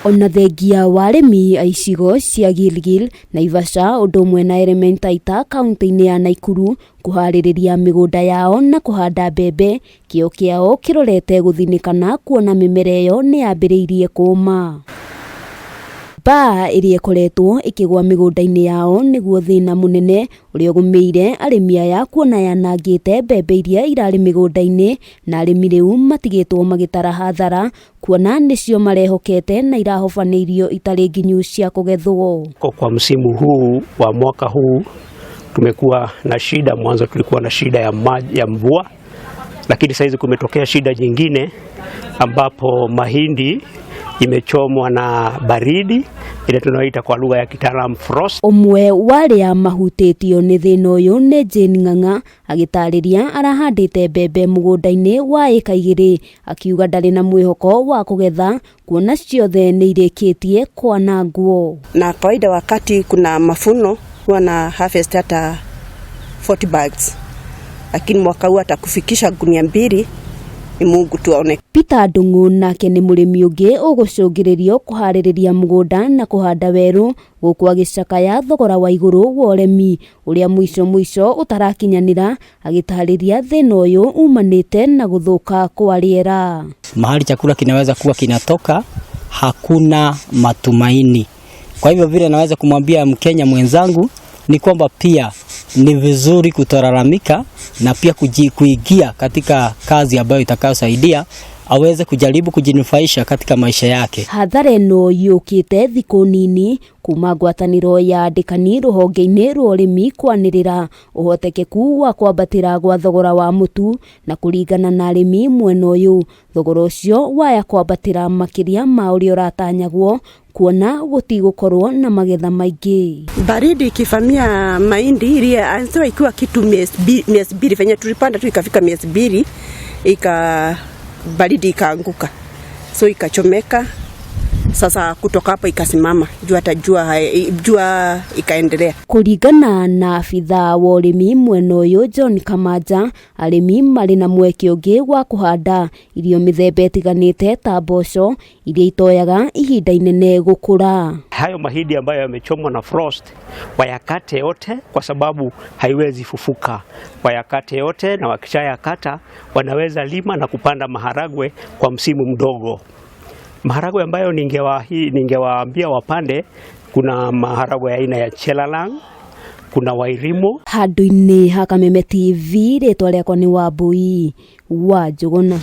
Ona thengia wa arĩmi a icigo cia Gilgil, Naivasha ũndũ ũmwe na Elementaita kaunti-inĩ ya Nakuru kuharĩrĩria mĩgũnda yao na kũhanda mbembe, kĩo kĩao kĩrorete gũthinĩkana kuona mĩmera ĩyo nĩ yambĩrĩirie kũũma. Mbaa ĩrĩa ĩkoretwo ĩkĩgwa mĩgũnda-inĩ yao nĩguo thĩna mũnene ũrĩa ũgũmĩire arĩmi aya kuona yanangĩte mbembe iria irarĩ mĩgũnda-inĩ na arĩmi rĩu matigĩtwo magĩtara hathara kuona nĩcio marehokete na irahobanĩirio itarĩ nginyu cia kũgethwo. Kwa msimu huu wa mwaka huu tumekuwa na shida. Mwanzo tulikuwa na shida ya mvua, lakini saizi kumetokea shida nyingine ambapo mahindi imechomwa na baridi ile tunaoita kwa lugha ya kitaalamu frost. Omwe waria mahutĩtio nĩ thĩna ũyũ nĩ Jane Ng'ang'a agĩtarĩria arahandĩte mbembe mũgũnda-inĩ wa ĩka 2, akiuga ndarĩ na mwĩhoko wa kũgetha kuona ciothe nĩ irĩkĩtie kwanangwo. Na kawaida wakati kuna mafuno huwa na harvest hata 40 bags, lakini mwaka huu atakufikisha gunia 2. Ni Mungu tuone. Peter Ndung'u nake nĩ mũrĩmi ũngĩ ũgũcũngĩrĩrio kũharĩrĩria mũgũnda na kũhanda werũ gũkũ agĩcakaya thogora wa igũrũ wa ũrĩmi ũrĩa mũico ũtarakinyanĩra, agĩtarĩria thĩna ũyũ umanĩte na gũthũka kwa rĩera. Mahali chakula kinaweza kuwa kinatoka hakuna matumaini. Kwa hivyo vile naweza kumwambia Mkenya mwenzangu ni kwamba pia ni vizuri kutolalamika na pia kuingia katika kazi ambayo itakayosaidia aweze kujaribu kujinufaisha katika maisha yake. Hathara ĩno yũkĩte thikũ nini kuma ngwatanĩro ya andĩkani rũhonge-inĩ rwa ũrĩmi kwanĩrĩra ũhotekeku wa kwambatĩra gwa thogora wa mũtu, na kũringana na arĩmi mwena ũyũ thogora ũcio waya kwambatĩra makĩria ma ũrĩa ũratanyagwo kuona gũtigũkorwo na magetha maingĩ. Baridi ikifamia mahindi ile anasema ikiwa kitu miezi 2 venye tulipanda tu ikafika miezi 2 baridi ikaanguka, so ikachomeka. Sasa kutoka hapo ikasimama, jua ikaendelea. Kũringana na afitha wa ũrĩmi mwena ũyũ John Kamaja, arĩmi marĩ na mweke ũngĩ wa kũhanda irio mĩthemba ĩtiganĩte ta mboco iria itoyaga ihinda inene gũkũra. Hayo mahindi ambayo yamechomwa na frost wayakate yote kwa sababu haiwezi fufuka. Wayakate yote na wakishayakata wanaweza lima na kupanda maharagwe kwa msimu mdogo. Maharagwe ambayo ningewaambia wapande, kuna maharagwe ya aina ya Chelalang, kuna Wairimo. Handũ-inĩ ha Kameme TV, rĩtwa rĩakwa nĩ Wambui wa Njũgũna.